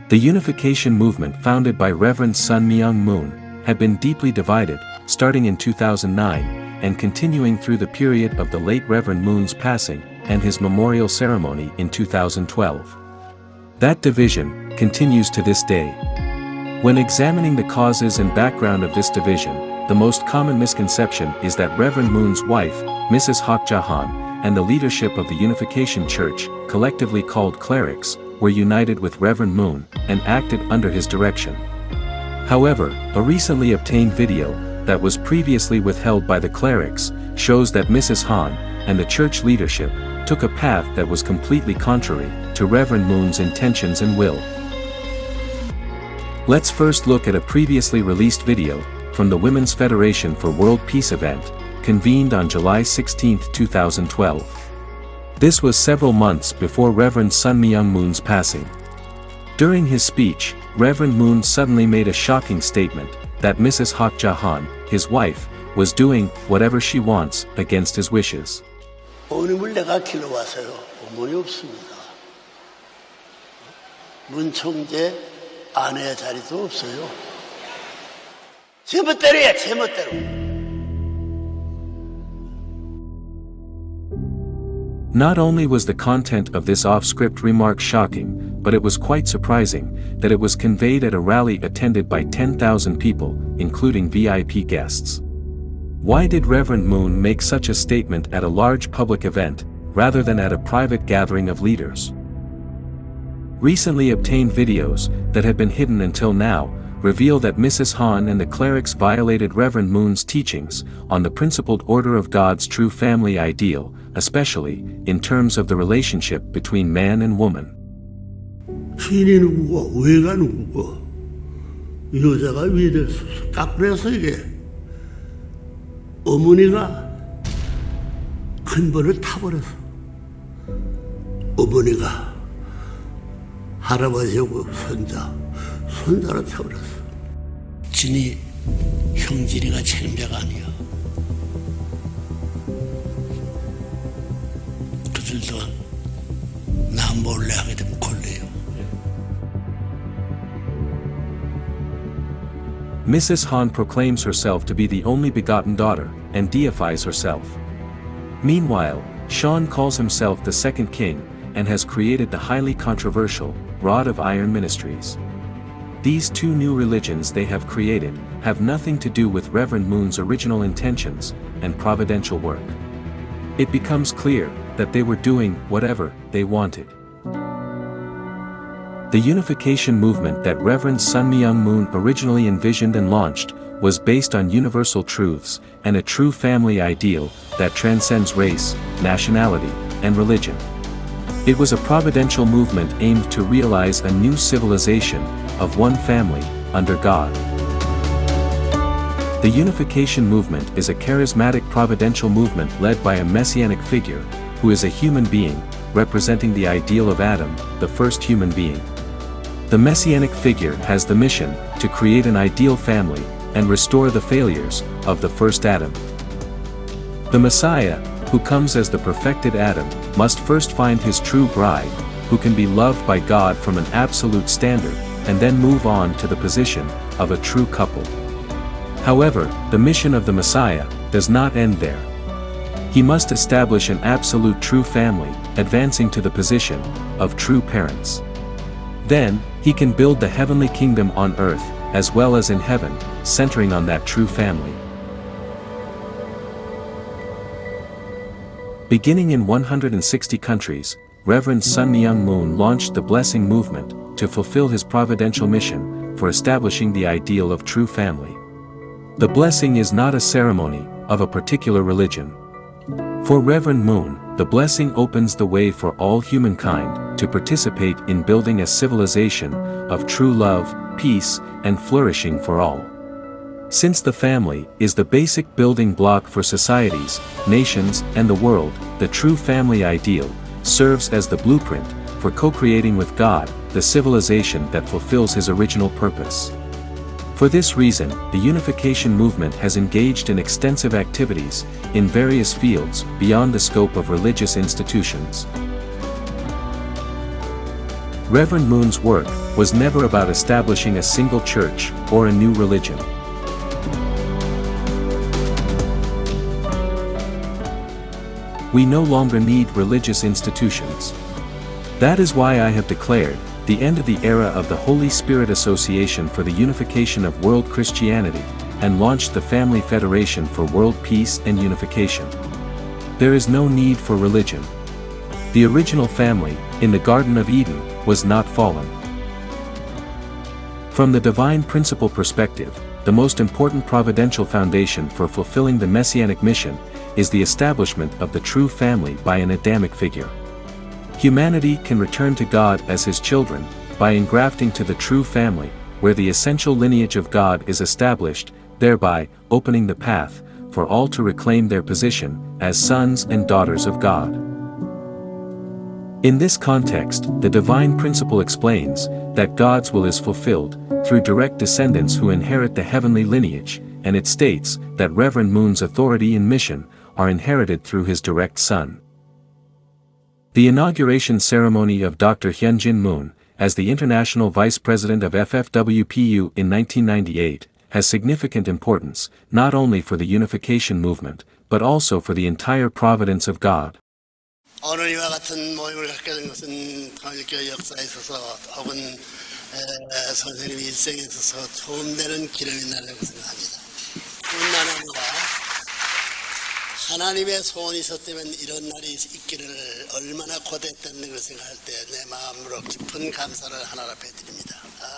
The Unification Movement founded by Reverend Sun Myung Moon had been deeply divided, starting in 2009, and continuing through the period of the late Reverend Moon's passing and his memorial ceremony in 2012. That division continues to this day. When examining the causes and background of this division, the most common misconception is that Reverend Moon's wife, Mrs. Hak Ja-han, and the leadership of the Unification Church, collectively called Clerics, were united with Reverend Moon and acted under his direction. However, a recently obtained video that was previously withheld by the Clerics shows that Mrs. Han and the church leadership took a path that was completely contrary to Reverend Moon's intentions and will. Let's first look at a previously released video from the Women's Federation for World Peace event, convened on July 16, 2012. This was several months before Reverend Sun Myung Moon's passing. During his speech, Reverend Moon suddenly made a shocking statement that Mrs. Hak Ja-han, his wife, was doing whatever she wants against his wishes. 어머님을 내가 길러왔어요. 어머니 없습니다. 문 총재 아내의 자리도 없어요. 제멋대로야, 제멋대로. Not only was the content of this off-script remark shocking, but it was quite surprising that it was conveyed at a rally attended by 10,000 people, including VIP guests. Why did Reverend Moon make such a statement at a large public event, rather than at a private gathering of leaders? Recently obtained videos that had been hidden until now reveal that Mrs. Han and the Clerics violated Reverend Moon's teachings on the principled order of God's true family ideal, especially in terms of the relationship between man and woman. 주인이 누구고 외가 누구고 여자가 왜 됐어? 까불어서 이게 어머니가 큰 벌을 타버렸어. 어머니가 할아버지하고 손자로 타버렸어. 진이 형진이가 책임자가 아니야. 그들도 나 몰래 하게 되면 걸려요. Mrs. Han proclaims herself to be the only begotten daughter, and deifies herself. Meanwhile, Sean calls himself the second king, and has created the highly controversial Rod of Iron Ministries. These two new religions they have created have nothing to do with Reverend Moon's original intentions and providential work. It becomes clear that they were doing whatever they wanted. The Unification Movement that Reverend Sun Myung Moon originally envisioned and launched was based on universal truths and a true family ideal that transcends race, nationality, and religion. It was a providential movement aimed to realize a new civilization of one family under God. The Unification Movement is a charismatic providential movement led by a messianic figure, who is a human being, representing the ideal of Adam, the first human being. The messianic figure has the mission to create an ideal family and restore the failures of the first Adam. The Messiah, who comes as the perfected Adam, must first find his true bride, who can be loved by God from an absolute standard, and then move on to the position of a true couple. However, the mission of the Messiah does not end there. He must establish an absolute true family, advancing to the position of true parents. Then, he can build the heavenly kingdom on earth, as well as in heaven, centering on that true family. Beginning in 160 countries, Reverend Sun Myung Moon launched the Blessing Movement to fulfill his providential mission for establishing the ideal of true family. The blessing is not a ceremony of a particular religion. For Reverend Moon, the blessing opens the way for all humankind to participate in building a civilization of true love, peace, and flourishing for all. Since the family is the basic building block for societies, nations, and the world, the true family ideal serves as the blueprint for co-creating with God the civilization that fulfills his original purpose. For this reason, the Unification Movement has engaged in extensive activities in various fields beyond the scope of religious institutions. Reverend Moon's work was never about establishing a single church or a new religion. We no longer need religious institutions. That is why I have declared the end of the era of the Holy Spirit Association for the Unification of World Christianity, and launched the Family Federation for World Peace and Unification. There is no need for religion. The original family, in the Garden of Eden, was not fallen. From the divine principle perspective, the most important providential foundation for fulfilling the messianic mission is the establishment of the true family by an Adamic figure. Humanity can return to God as his children by engrafting to the true family, where the essential lineage of God is established, thereby opening the path for all to reclaim their position as sons and daughters of God. In this context, the divine principle explains that God's will is fulfilled through direct descendants who inherit the heavenly lineage, and it states that Reverend Moon's authority and mission are inherited through his direct son. The inauguration ceremony of Dr. Hyunjin Moon, as the International Vice President of FFWPU in 1998, has significant importance, not only for the Unification Movement, but also for the entire providence of God. 오늘 이와 같은 모임을 갖게 된 것은 통일교회 역사에 있어서 혹은 선생님 일생에 있어서 처음 되는 기름이 나라고 생각합니다. 뿐만 아니라 하나님의 소원이 있었다면 이런 날이 있기를 얼마나 고대했다는 걸 생각할 때 내 마음으로 깊은 감사를 하나님 앞에 드립니다.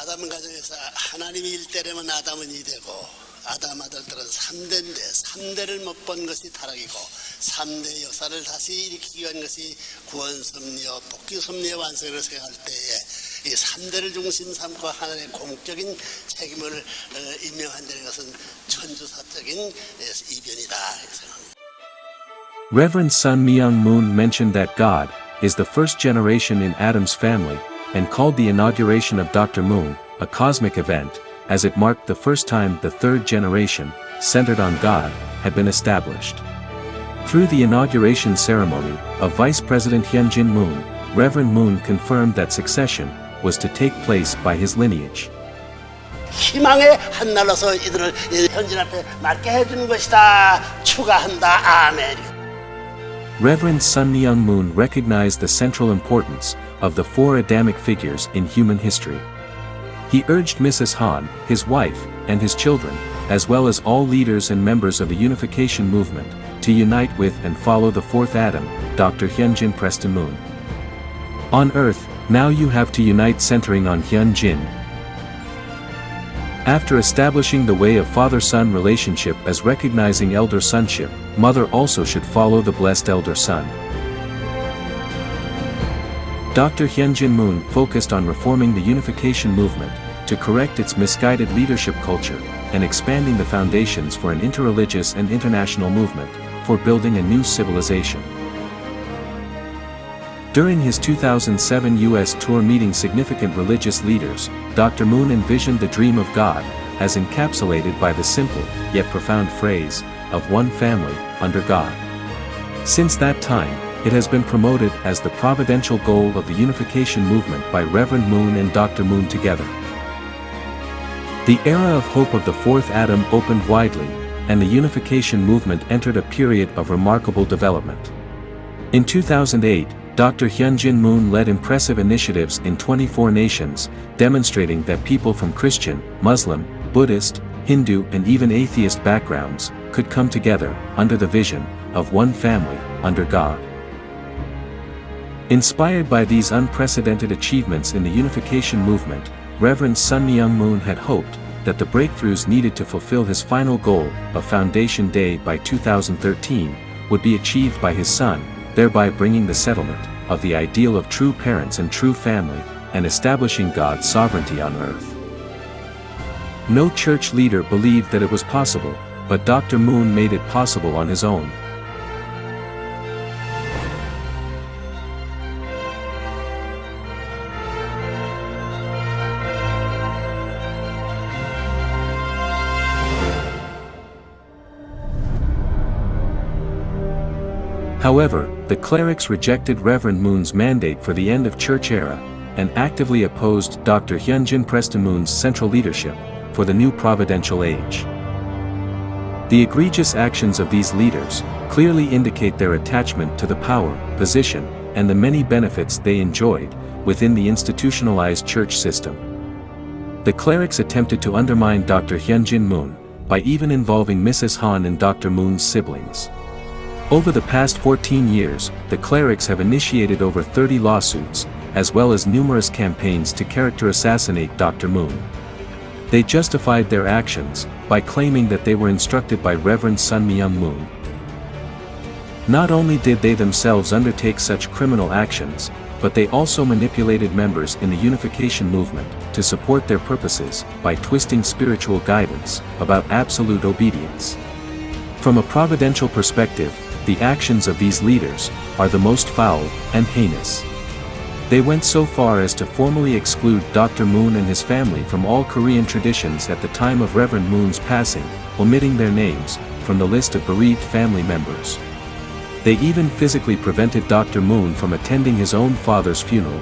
아담 가정에서 하나님이 일대라면 아담은 이대고 아담 아들들은 3대인데 3대를 못 본 것이 타락이고 3대 역사를 다시 일으키기 위한 것이 구원 섭리와 복귀 섭리의 완성을 생각할 때에 이 3대를 중심 삼고 하나님의 공적인 책임을 임명한다는 것은 천주사적인 이변이다 생각합니다. Reverend Sun Myung Moon mentioned that God is the first generation in Adam's family, and called the inauguration of Dr. Moon a cosmic event, as it marked the first time the third generation, centered on God, had been established. Through the inauguration ceremony of Vice President Hyunjin Moon, Reverend Moon confirmed that succession was to take place by his lineage. 희망의 한날로서 이들을 현진 앞에 맡게 해주는 것이다. 추가한다. 아멘. Reverend Sun Myung Moon recognized the central importance of the four Adamic figures in human history. He urged Mrs. Han, his wife, and his children, as well as all leaders and members of the Unification Movement, to unite with and follow the fourth Adam, Dr. Hyunjin Preston Moon. On earth, now you have to unite centering on Hyunjin. After establishing the way of father-son relationship as recognizing elder sonship, mother also should follow the blessed elder son. Dr. Hyunjin Moon focused on reforming the Unification Movement to correct its misguided leadership culture and expanding the foundations for an interreligious and international movement for building a new civilization. During his 2007 U.S. tour meeting significant religious leaders, Dr. Moon envisioned the dream of God as encapsulated by the simple yet profound phrase of one family under God. Since that time, it has been promoted as the providential goal of the Unification Movement by Reverend Moon and Dr. Moon together. The era of hope of the fourth Adam opened widely, and the Unification Movement entered a period of remarkable development. In 2008, Dr. Hyunjin Moon led impressive initiatives in 24 nations, demonstrating that people from Christian, Muslim, Buddhist, Hindu and even atheist backgrounds could come together under the vision of one family under God. Inspired by these unprecedented achievements in the Unification Movement, Reverend Sun Myung Moon had hoped that the breakthroughs needed to fulfill his final goal of Foundation Day by 2013 would be achieved by his son, thereby bringing the settlement of the ideal of true parents and true family, and establishing God's sovereignty on earth. No church leader believed that it was possible, but Dr. Moon made it possible on his own. However, the clerics rejected Reverend Moon's mandate for the end of church era, and actively opposed Dr. Hyunjin Preston Moon's central leadership for the new providential age. The egregious actions of these leaders clearly indicate their attachment to the power, position, and the many benefits they enjoyed within the institutionalized church system. The clerics attempted to undermine Dr. Hyunjin Moon by even involving Mrs. Han and Dr. Moon's siblings. Over the past 14 years, the clerics have initiated over 30 lawsuits, as well as numerous campaigns to character assassinate Dr. Moon. They justified their actions by claiming that they were instructed by Reverend Sun Myung Moon. Not only did they themselves undertake such criminal actions, but they also manipulated members in the Unification Movement to support their purposes by twisting spiritual guidance about absolute obedience. From a providential perspective, the actions of these leaders are the most foul and heinous. They went so far as to formally exclude Dr. Moon and his family from all Korean traditions at the time of Reverend Moon's passing, omitting their names from the list of bereaved family members. They even physically prevented Dr. Moon from attending his own father's funeral.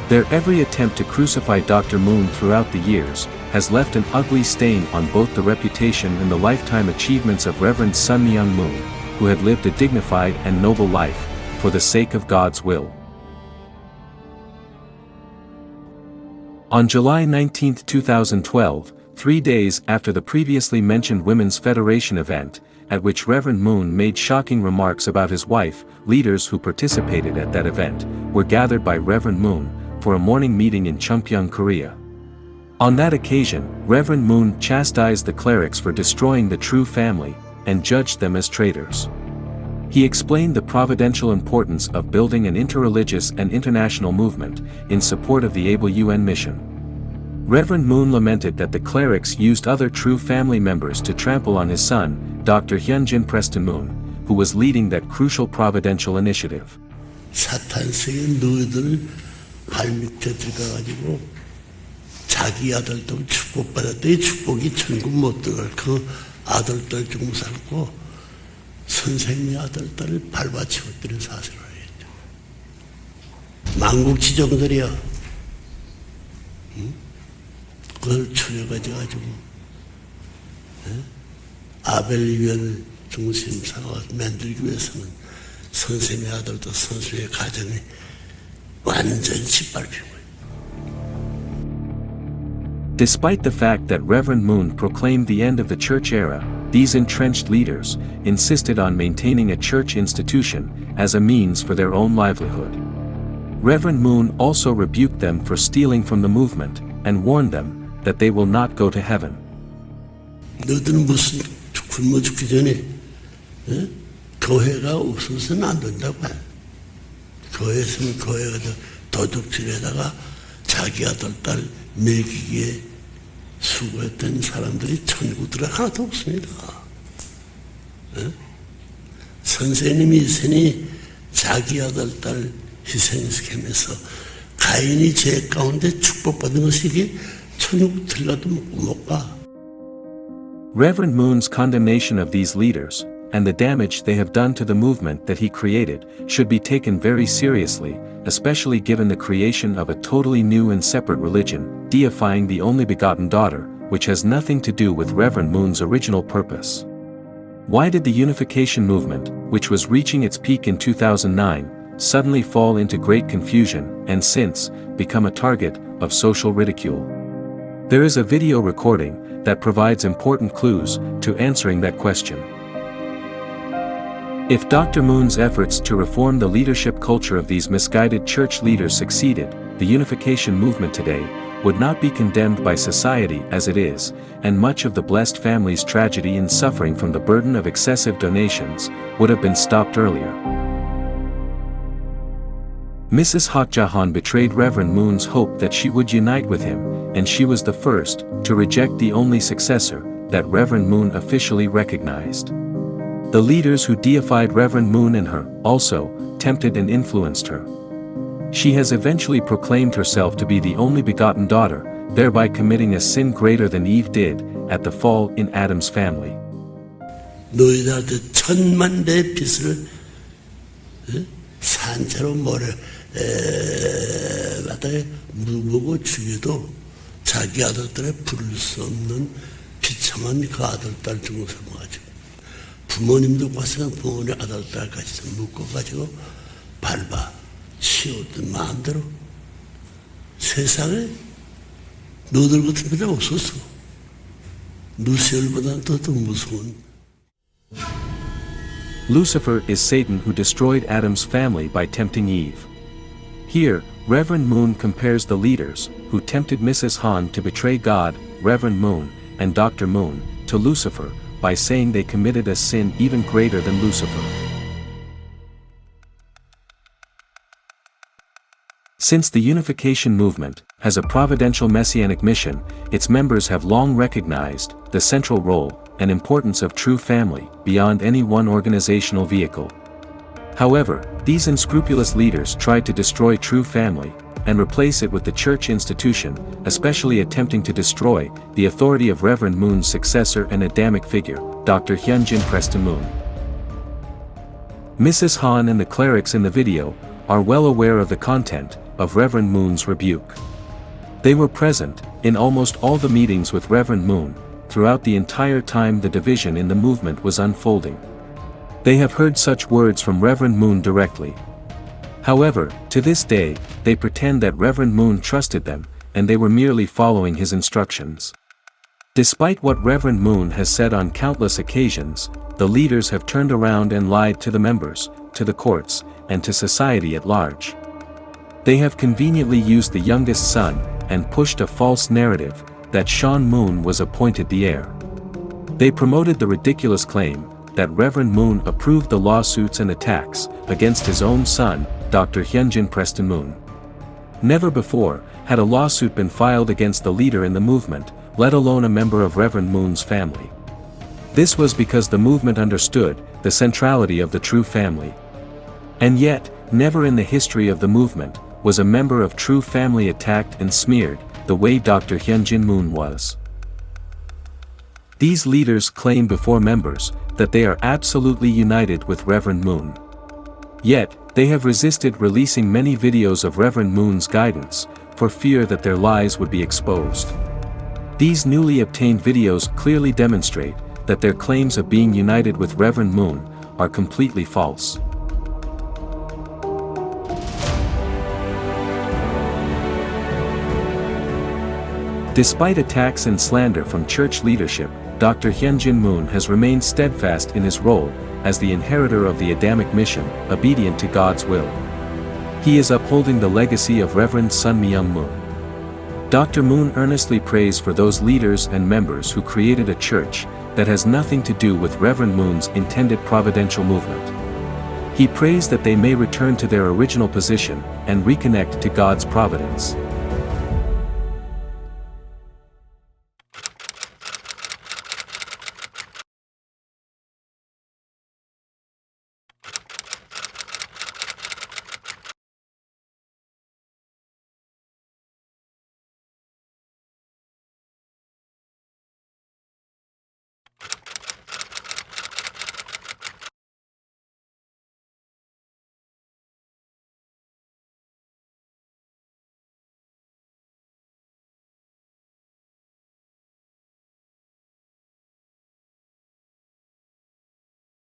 Their every attempt to crucify Dr. Moon throughout the years has left an ugly stain on both the reputation and the lifetime achievements of Reverend Sun Myung Moon, who had lived a dignified and noble life for the sake of God's will. On July 19, 2012, 3 days after the previously mentioned Women's Federation event, at which Reverend Moon made shocking remarks about his wife, leaders who participated at that event were gathered by Reverend Moon for a morning meeting in Chungpyeong, Korea. On that occasion, Reverend Moon chastised the clerics for destroying the true family and judged them as traitors. He explained the providential importance of building an interreligious and international movement in support of the able UN mission. Reverend Moon lamented that the clerics used other true family members to trample on his son, Dr. Hyunjin Preston Moon, who was leading that crucial providential initiative. 사탄성의 너희들 발밑에 들어가가지고 자기 아들들 축복받았더니 축복이 천국 못 들어갈 그 아들들 중 살고 선생님의 아들들을 밟아치웠더니 사실을 했죠. 만국지정들이야. 그걸 추려가지고 아벨 유엔 중심사가 만들기 위해서는 선생님의 아들도 선수의 가정이 완전히 짓밟힌 거예요. Despite the fact that Reverend Moon proclaimed the end of the church era, these entrenched leaders insisted on maintaining a church institution as a means for their own livelihood. Reverend Moon also rebuked them for stealing from the movement and warned them that they will not go to heaven. 너희들은 무슨 굶어 죽기 전에 교회가 없어서는 안 된다고 해. 교회 있으면 교회가 도둑질에다가 자기 아들 딸 먹이기에 수고했던 사람들이 천국들은 하나도 없습니다. 선생님이 있으니 자기 아들 딸 희생시키면서 가인이 죄 가운데 축복받은 것이 이게 천국 들라도 못 가. Reverend Moon's condemnation of these leaders, and the damage they have done to the movement that he created, should be taken very seriously, especially given the creation of a totally new and separate religion, deifying the only begotten daughter, which has nothing to do with Reverend Moon's original purpose. Why did the Unification Movement, which was reaching its peak in 2009, suddenly fall into great confusion, and since, become a target of social ridicule? There is a video recording that provides important clues to answering that question. If Dr. Moon's efforts to reform the leadership culture of these misguided church leaders succeeded, the Unification Movement today would not be condemned by society as it is, and much of the blessed family's tragedy and suffering from the burden of excessive donations would have been stopped earlier. Mrs. Hak Jahan betrayed Reverend Moon's hope that she would unite with him, and she was the first to reject the only successor that Reverend Moon officially recognized. The leaders who deified Reverend Moon and her also tempted and influenced her. She has eventually proclaimed herself to be the only begotten daughter, thereby committing a sin greater than Eve did at the fall in Adam's family. 너희들한테 천만 대의 빚을 산채로 모래 갖다 물고 죽여도 자기 아들들의 부를 수 없는 비참한 그 아들딸 중을 삼아가지고 부모님도 봤으면 부모님 아들딸까지 묶어가지고 밟아 치우든 마음대로 세상에 너들 같은 필요 없었어. 루시엘보다는 더 무서운. Lucifer is Satan who destroyed Adam's family by tempting Eve. Here, Reverend Moon compares the leaders, who tempted Mrs. Han to betray God, Reverend Moon, and Dr. Moon, to Lucifer, by saying they committed a sin even greater than Lucifer. Since the Unification Movement has a providential messianic mission, its members have long recognized the central role and importance of true family beyond any one organizational vehicle. However, these unscrupulous leaders tried to destroy true family and replace it with the church institution, especially attempting to destroy the authority of Reverend Moon's successor and Adamic figure, Dr. Hyunjin Preston Moon. Mrs. Han and the clerics in the video are well aware of the content of Reverend Moon's rebuke. They were present in almost all the meetings with Reverend Moon throughout the entire time the division in the movement was unfolding. They have heard such words from Reverend Moon directly. However, to this day, they pretend that Reverend Moon trusted them, and they were merely following his instructions. Despite what Reverend Moon has said on countless occasions, the leaders have turned around and lied to the members, to the courts, and to society at large. They have conveniently used the youngest son, and pushed a false narrative, that Sean Moon was appointed the heir. They promoted the ridiculous claim, that Reverend Moon approved the lawsuits and attacks, against his own son, Dr. Hyunjin Preston Moon. Never before, had a lawsuit been filed against the leader in the movement, let alone a member of Reverend Moon's family. This was because the movement understood the centrality of the true family. And yet, never in the history of the movement, was a member of true family attacked and smeared, the way Dr. Hyunjin Moon was. These leaders claim before members, that they are absolutely united with Reverend Moon. Yet, they have resisted releasing many videos of Reverend Moon's guidance, for fear that their lies would be exposed. These newly obtained videos clearly demonstrate, that their claims of being united with Reverend Moon, are completely false. Despite attacks and slander from church leadership, Dr. Hyunjin Moon has remained steadfast in his role as the inheritor of the Adamic mission, obedient to God's will. He is upholding the legacy of Reverend Sun Myung Moon. Dr. Moon earnestly prays for those leaders and members who created a church that has nothing to do with Reverend Moon's intended providential movement. He prays that they may return to their original position and reconnect to God's providence.